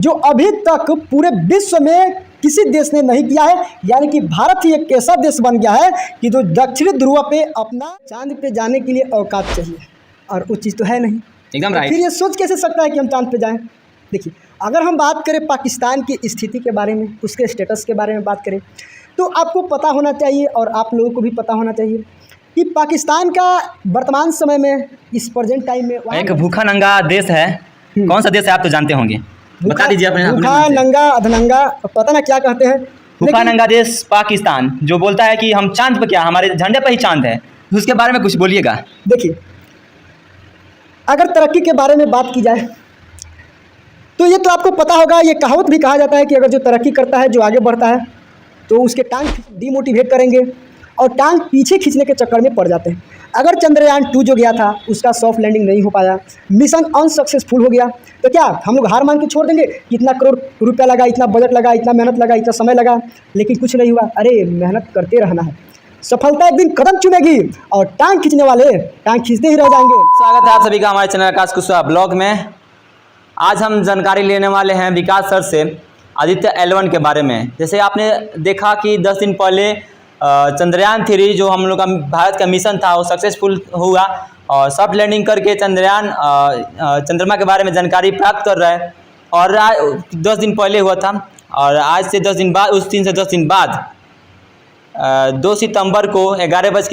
जो अभी तक पूरे विश्व में किसी देश ने नहीं किया है। यानी कि भारत ही एक ऐसा देश बन गया है कि जो दक्षिणी ध्रुव पे अपना चांद पे जाने के लिए औकात चाहिए, और वो चीज़ तो है नहीं। एकदम राइट। फिर ये सोच कैसे सकता है कि हम चांद पे जाएं? देखिए, अगर हम बात करें पाकिस्तान की स्थिति के बारे में, उसके स्टेटस के बारे में बात करें, तो आपको पता होना चाहिए और आप लोगों को भी पता होना चाहिए कि पाकिस्तान का वर्तमान समय में, इस प्रेजेंट टाइम में, एक भूखा नंगा देश है। कौन सा देश है आप तो जानते होंगे, बता दीजिए अपने। भूखा नंगा अधनंगा, पता ना क्या कहते हैं। भूखा नंगा देश पाकिस्तान जो बोलता है कि हम चांद पे, क्या हमारे झंडे पे ही चांद है, उसके बारे में कुछ बोलिएगा। देखिए, अगर तरक्की के बारे में बात की जाए तो ये तो आपको पता होगा, ये कहावत भी कहा जाता है कि अगर जो तरक्की करता है, जो आगे बढ़ता है, तो उसके टांग डिमोटिवेट करेंगे और टांग पीछे खींचने के चक्कर में पड़ जाते हैं। अगर चंद्रयान 2 जो गया था उसका सॉफ्ट लैंडिंग नहीं हो पाया, मिशन अनसक्सेसफुल हो गया, तो क्या हम लोग हार मान के छोड़ देंगे? इतना करोड़ रुपया लगा, इतना बजट लगा, इतना मेहनत लगा, इतना समय लगा, लेकिन कुछ नहीं हुआ। अरे मेहनत करते रहना है, सफलता एक दिन कदम चुमेगी और टांग खींचने वाले टांग खींचते ही रह जाएंगे। स्वागत है आप सभी का हमारे चैनल आकाश कुशवाहा ब्लॉग में। आज हम जानकारी लेने वाले हैं विकास सर से आदित्य L1 के बारे में। जैसे आपने देखा कि 10 दिन पहले चंद्रयान 3 जो हम लोग का भारत का मिशन था वो सक्सेसफुल हुआ और सॉफ्ट लैंडिंग करके चंद्रयान चंद्रमा के बारे में जानकारी प्राप्त कर रहा है। और 10 दिन पहले हुआ था और आज से 10 दिन बाद, उस दिन से 10 दिन बाद 2 सितंबर को 11 बज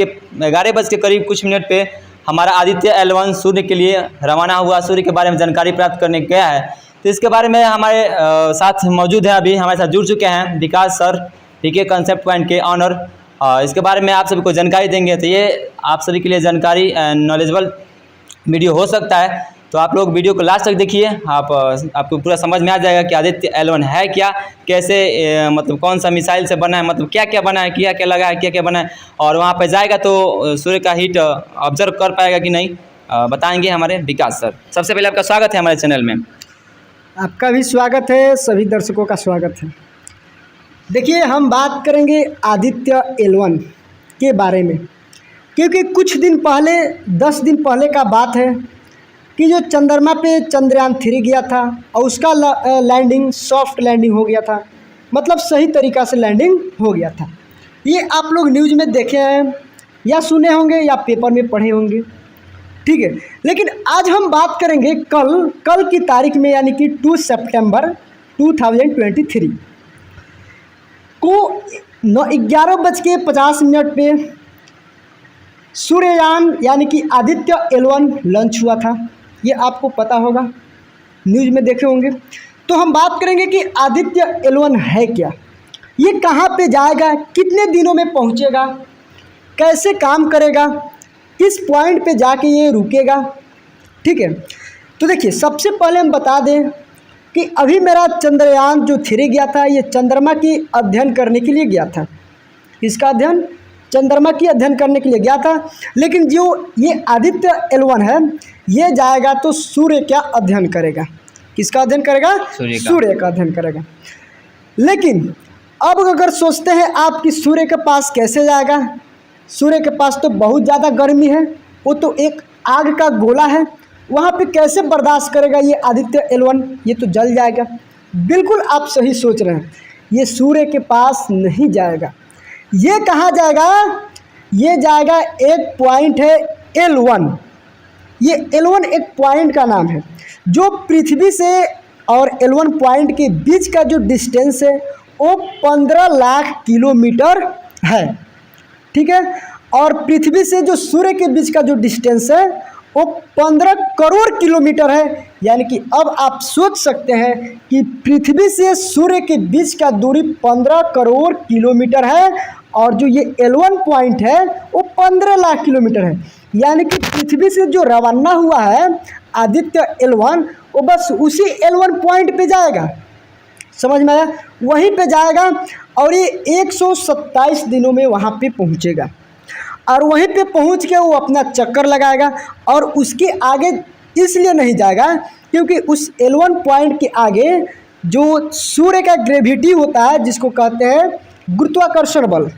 के करीब कुछ मिनट पे हमारा आदित्य L1 सूर्य के लिए रवाना हुआ, सूर्य के बारे में जानकारी प्राप्त करने गया है। तो इसके बारे में हमारे साथ मौजूद है, अभी हमारे साथ जुड़ चुके हैं विकास सर, पीके कंसेप्ट पॉइंट के ऑनर। इसके बारे में आप सभी को जानकारी देंगे। तो ये आप सभी के लिए जानकारी नॉलेजेबल वीडियो हो सकता है, तो आप लोग वीडियो को लास्ट तक देखिए। आपको पूरा समझ में आ जाएगा कि आदित्य L1 है क्या, कैसे मतलब कौन सा मिसाइल से बना है, मतलब क्या क्या बना है, क्या क्या लगा है, क्या क्या बना है, और वहाँ पे जाएगा तो सूर्य का हीट ऑब्जर्व कर पाएगा कि नहीं, बताएंगे हमारे विकास सर। सबसे पहले आपका स्वागत है हमारे चैनल में। आपका भी स्वागत है, सभी दर्शकों का स्वागत है। देखिए, हम बात करेंगे आदित्य L1 के बारे में, क्योंकि कुछ दिन पहले, 10 दिन पहले का बात है कि जो चंद्रमा पे चंद्रयान 3 गया था और उसका लैंडिंग सॉफ्ट लैंडिंग हो गया था, मतलब सही तरीक़ा से लैंडिंग हो गया था। ये आप लोग न्यूज़ में देखे हैं या सुने होंगे या पेपर में पढ़े होंगे, ठीक है। लेकिन आज हम बात करेंगे कल की तारीख में, यानी कि 2 सितंबर 2023 को 11:50 पे सूर्ययान यानी कि आदित्य L1 लॉन्च हुआ था। ये आपको पता होगा, न्यूज़ में देखे होंगे। तो हम बात करेंगे कि आदित्य L1 है क्या, ये कहाँ पे जाएगा, कितने दिनों में पहुँचेगा, कैसे काम करेगा, किस पॉइंट पे जाके ये रुकेगा, ठीक है। तो देखिए, सबसे पहले हम बता दें कि अभी मेरा चंद्रयान जो 3 गया था, ये चंद्रमा की अध्ययन करने के लिए गया था। इसका अध्ययन चंद्रमा की अध्ययन करने के लिए गया था। लेकिन जो ये आदित्य L1 है, ये जाएगा तो सूर्य का अध्ययन करेगा। किसका अध्ययन करेगा? सूर्य का अध्ययन करेगा। लेकिन अब अगर सोचते हैं आप कि सूर्य के पास कैसे जाएगा, सूर्य के पास तो बहुत ज़्यादा गर्मी है, वो तो एक आग का गोला है, वहाँ पे कैसे बर्दाश्त करेगा ये आदित्य L1, ये तो जल जाएगा। बिल्कुल आप सही सोच रहे हैं, ये सूर्य के पास नहीं जाएगा। ये कहाँ जाएगा? ये जाएगा, एक पॉइंट है L1। ये L1 एक पॉइंट का नाम है जो पृथ्वी से और L1 पॉइंट के बीच का जो डिस्टेंस है वो 15 लाख किलोमीटर है, ठीक है। और पृथ्वी से जो सूर्य के बीच का जो डिस्टेंस है वो 15 करोड़ किलोमीटर है। यानी कि अब आप सोच सकते हैं कि पृथ्वी से सूर्य के बीच का दूरी 15 करोड़ किलोमीटर है और जो ये L1 पॉइंट है वो 15 लाख किलोमीटर है। यानी कि पृथ्वी से जो रवाना हुआ है आदित्य L1, वो बस उसी L1 पॉइंट पे जाएगा, समझ में आया? वहीं पे जाएगा और ये 127 दिनों में वहाँ पे पहुँचेगा और वहीं पे पहुँच के वो अपना चक्कर लगाएगा। और उसके आगे इसलिए नहीं जाएगा क्योंकि उस L1 pॉइंट के आगे जो सूर्य का ग्रेविटी होता है, जिसको कहते हैं गुरुत्वाकर्षण बल,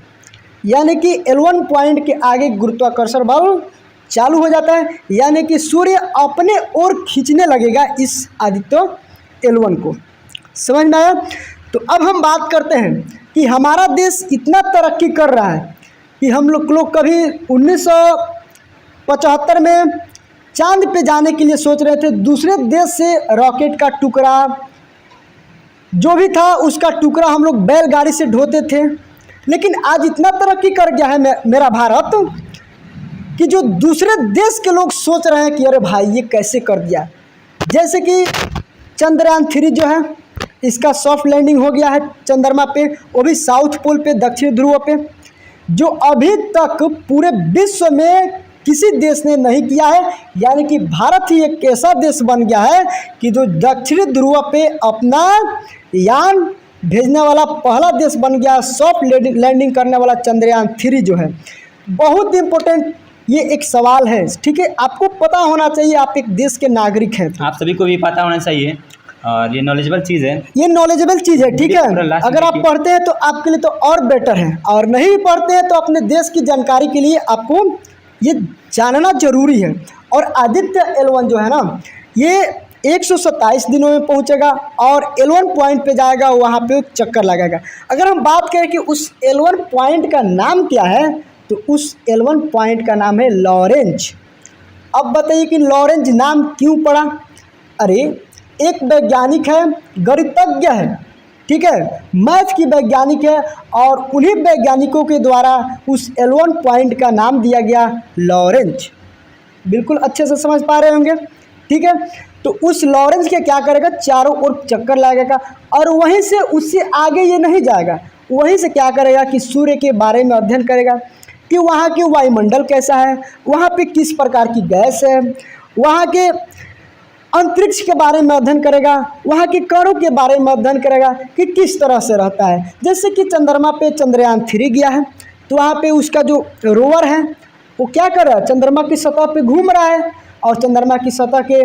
यानी कि L1 पॉइंट के आगे गुरुत्वाकर्षण बल चालू हो जाता है। यानी कि सूर्य अपने ओर खींचने लगेगा इस आदित्य L1 को। समझ में आया। तो अब हम बात करते हैं कि हमारा देश इतना तरक्की कर रहा है कि हम लोग कभी 1975 में चांद पे जाने के लिए सोच रहे थे, दूसरे देश से रॉकेट का टुकड़ा जो भी था उसका टुकड़ा हम लोग बैलगाड़ी से ढोते थे। लेकिन आज इतना तरक्की कर गया है मेरा भारत कि जो दूसरे देश के लोग सोच रहे हैं कि अरे भाई ये कैसे कर दिया। जैसे कि चंद्रयान 3 जो है इसका सॉफ्ट लैंडिंग हो गया है चंद्रमा पे, वो भी साउथ पोल पे, दक्षिण ध्रुव पे, जो अभी तक पूरे विश्व में किसी देश ने नहीं किया है। यानी कि भारत ही एक ऐसा देश बन गया है कि जो दक्षिण ध्रुव पे अपना यान भेजने वाला पहला देश बन गया। सॉफ्ट लैंडिंग करने वाला चंद्रयान 3 जो है बहुत इम्पोर्टेंट ये एक सवाल है, ठीक है। आपको पता होना चाहिए, आप एक देश के नागरिक हैं, आप सभी को भी पता होना चाहिए और ये नॉलेजेबल चीज़ है, ये नॉलेजेबल चीज़ है, ठीक है। अगर आप पढ़ते हैं तो आपके लिए तो और बेटर है, और नहीं पढ़ते हैं तो अपने देश की जानकारी के लिए आपको ये जानना जरूरी है। और आदित्य L1 जो है ना ये 127 दिनों में पहुंचेगा और L1 पॉइंट पे जाएगा, वहाँ पे चक्कर लगाएगा। अगर हम बात करें कि उस L1 पॉइंट का नाम क्या है तो उस L1 पॉइंट का नाम है लॉरेंज। अब बताइए कि लॉरेंज नाम क्यों पड़ा। अरे एक वैज्ञानिक है, गणितज्ञ है, ठीक है, मैथ की वैज्ञानिक है, और उन्हीं वैज्ञानिकों के द्वारा उस L1 पॉइंट का नाम दिया गया लॉरेंज। बिल्कुल अच्छे से समझ पा रहे होंगे, ठीक है। तो उस लॉरेंज के क्या करेगा, चारों ओर चक्कर लगाएगा और वहीं से उससे आगे ये नहीं जाएगा, वहीं से क्या करेगा कि सूर्य के बारे में अध्ययन करेगा कि वहाँ के वायुमंडल कैसा है, वहाँ पे किस प्रकार की गैस है, वहाँ के अंतरिक्ष के बारे में अध्ययन करेगा, वहाँ के कणों के बारे में अध्ययन करेगा कि किस तरह से रहता है। जैसे कि चंद्रमा पे चंद्रयान 3 गया है तो वहाँ पे उसका जो रोवर है वो क्या कर रहा है, चंद्रमा की सतह पे घूम रहा है और चंद्रमा की सतह के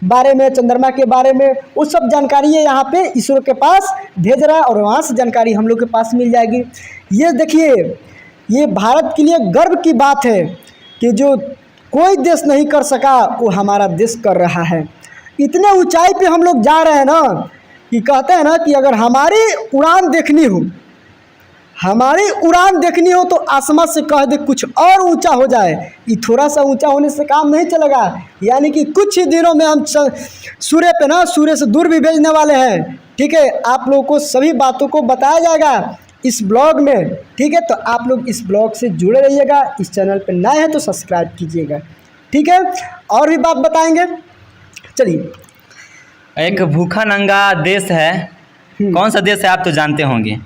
बारे में, चंद्रमा के बारे में वो सब जानकारी है यहाँ पे इसरो के पास भेज रहा है और वहाँ से जानकारी हम लोग के पास मिल जाएगी। ये देखिए, ये भारत के लिए गर्व की बात है कि जो कोई देश नहीं कर सका वो हमारा देश कर रहा है। इतने ऊंचाई पे हम लोग जा रहे हैं ना कि कहते हैं ना कि अगर हमारी उड़ान देखनी हो, हमारी उड़ान देखनी हो तो आसमान से कह दे कुछ और ऊंचा हो जाए, ये थोड़ा सा ऊंचा होने से काम नहीं चलेगा। यानी कि कुछ ही दिनों में हम सूर्य पे ना, सूर्य से दूर भी भेजने वाले हैं, ठीक है। आप लोगों को सभी बातों को बताया जाएगा इस ब्लॉग में, ठीक है। तो आप लोग इस ब्लॉग से जुड़े रहिएगा, इस चैनल पर नए हैं तो सब्सक्राइब कीजिएगा, ठीक है। और भी बात बताएंगे, चलिए। एक भूखा नंगा देश है, कौन सा देश है आप तो जानते होंगे,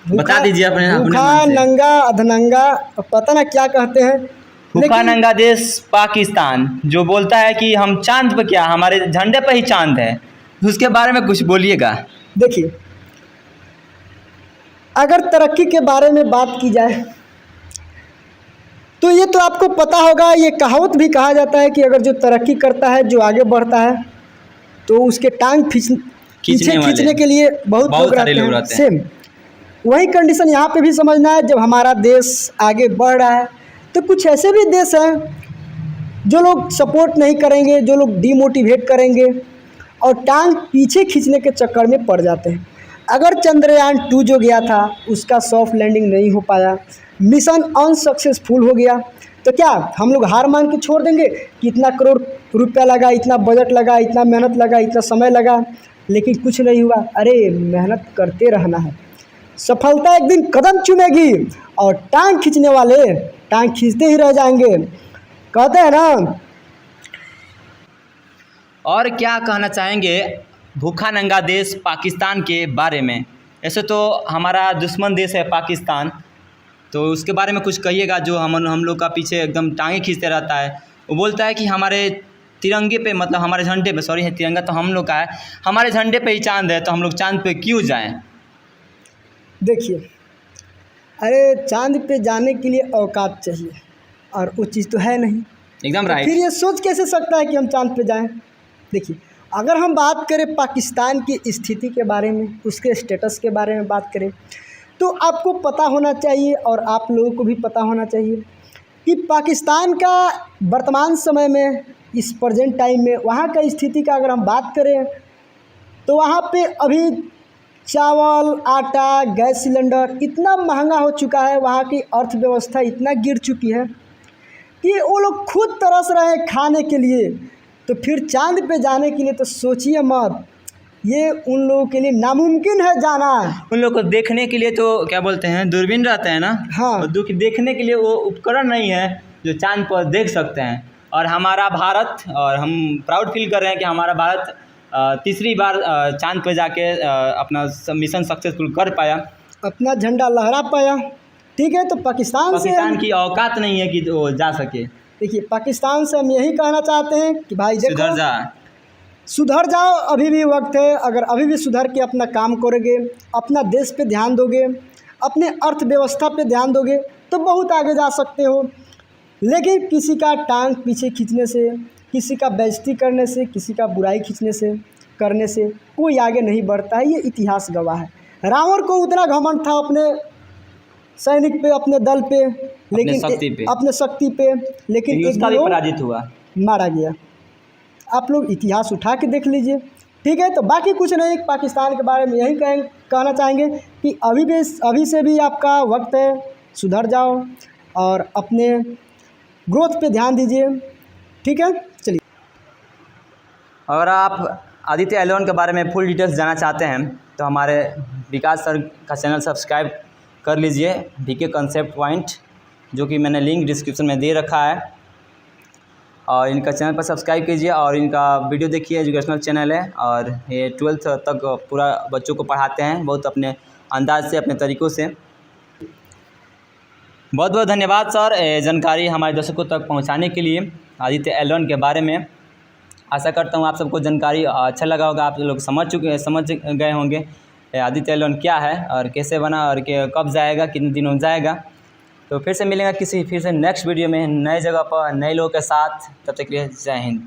बता दीजिए अपने भूखा नंगा अधनंगा पता ना क्या कहते हैं, भूखा नंगा देश पाकिस्तान, जो बोलता है कि हम चांद पे, क्या हमारे झंडे पे ही चांद है, उसके बारे में कुछ बोलिएगा। देखिए, अगर तरक्की के बारे में बात की जाए तो ये तो आपको पता होगा, ये कहावत भी कहा जाता है कि अगर जो तरक्की करता है, जो आगे बढ़ता है, तो उसके टांग खींचने के लिए बहुत लोग रहते हैं। सेम वही कंडीशन यहाँ पे भी समझना है। जब हमारा देश आगे बढ़ रहा है तो कुछ ऐसे भी देश हैं जो लोग सपोर्ट नहीं करेंगे, जो लोग डीमोटिवेट करेंगे और टांग पीछे खींचने के चक्कर में पड़ जाते हैं। अगर चंद्रयान 2 जो गया था उसका सॉफ्ट लैंडिंग नहीं हो पाया, मिशन अनसक्सेसफुल हो गया, तो क्या हम लोग हार मान के छोड़ देंगे कि इतना करोड़ रुपया लगा, इतना बजट लगा, इतना मेहनत लगा, इतना समय लगा, लेकिन कुछ नहीं हुआ। अरे मेहनत करते रहना है, सफलता एक दिन कदम चूमेगी और टांग खींचने वाले टांग खींचते ही रह जाएंगे, कहते हैं ना। और क्या कहना चाहेंगे भूखा नंगा देश पाकिस्तान के बारे में। ऐसे तो हमारा दुश्मन देश है पाकिस्तान, तो उसके बारे में कुछ कहिएगा, जो हम लोग का पीछे एकदम टांगे खींचते रहता है। वो बोलता है कि हमारे तिरंगे पे, मतलब हमारे झंडे पे, सॉरी है तिरंगा तो हम लोग का है, हमारे झंडे पे ही चांद है, तो हम लोग चांद पे क्यों जाएं। देखिए, अरे चांद पे जाने के लिए औकात चाहिए और वो चीज़ तो है नहीं, एकदम राइट। फिर ये सोच कैसे सकता है कि हम चांद पे जाएं। देखिए, अगर हम बात करें पाकिस्तान की स्थिति के बारे में, उसके स्टेटस के बारे में बात करें, तो आपको पता होना चाहिए और आप लोगों को भी पता होना चाहिए कि पाकिस्तान का वर्तमान समय में, इस प्रेजेंट टाइम में वहाँ का स्थिति का अगर हम बात करें तो वहाँ पे अभी चावल, आटा, गैस सिलेंडर इतना महंगा हो चुका है, वहाँ की अर्थव्यवस्था इतना गिर चुकी है कि वो लोग खुद तरस रहे हैं खाने के लिए, तो फिर चांद पे जाने के लिए तो सोचिए मत। ये उन लोगों के लिए नामुमकिन है जाना। उन लोग को देखने के लिए तो क्या बोलते हैं, दूरबीन रहते हैं ना। हाँ। और देखने के लिए वो उपकरण नहीं है जो चांद पर देख सकते हैं। और हमारा भारत, और हम प्राउड फील कर रहे हैं कि हमारा भारत तीसरी बार चांद पर जाके अपना मिशन सक्सेसफुल कर पाया, अपना झंडा लहरा पाया। ठीक है, तो पाकिस्तान की औकात नहीं है कि वो जा सके। देखिए, पाकिस्तान से हम यही कहना चाहते हैं कि भाई देखो, सुधर जाओ, अभी भी वक्त है। अगर अभी भी सुधर के अपना काम करोगे, अपना देश पे ध्यान दोगे, अपने अर्थव्यवस्था पे ध्यान दोगे, तो बहुत आगे जा सकते हो। लेकिन किसी का टांग पीछे खींचने से, किसी का बेइज्जती करने से, किसी का बुराई करने से कोई आगे नहीं बढ़ता है। ये इतिहास गवाह है। रावण को उतना घमंड था अपने सैनिक पे, अपने दल पे, लेकिन अपने शक्ति पे, लेकिन एक दिन पराजित हुआ, मारा गया। आप लोग इतिहास उठा के देख लीजिए। ठीक है, तो बाकी कुछ नहीं, पाकिस्तान के बारे में यही कहना चाहेंगे कि अभी से भी आपका वक्त है, सुधर जाओ और अपने ग्रोथ पे ध्यान दीजिए। ठीक है, चलिए। अगर आप आदित्य एल1 के बारे में फुल डिटेल्स जानना चाहते हैं तो हमारे विकास सर का चैनल सब्सक्राइब कर लीजिए, बीके कॉन्सेप्ट पॉइंट, जो कि मैंने लिंक डिस्क्रिप्शन में दे रखा है। और इनका चैनल पर सब्सक्राइब कीजिए और इनका वीडियो देखिए, एजुकेशनल चैनल है। और ये 12th तक पूरा बच्चों को पढ़ाते हैं, बहुत अपने अंदाज से, अपने तरीक़ों से। बहुत बहुत धन्यवाद सर, जानकारी हमारे दर्शकों तक पहुंचाने के लिए आदित्य एल1 के बारे में। आशा करता हूं आप सबको जानकारी अच्छा लगा होगा, आप लोग समझ गए होंगे आदित्य एल1 क्या है और कैसे बना और कब जाएगा, कितने दिनों में जाएगा। तो फिर से मिलेंगे फिर से नेक्स्ट वीडियो में, नए जगह पर, नए लोगों के साथ। तब तक के लिए जय हिंद।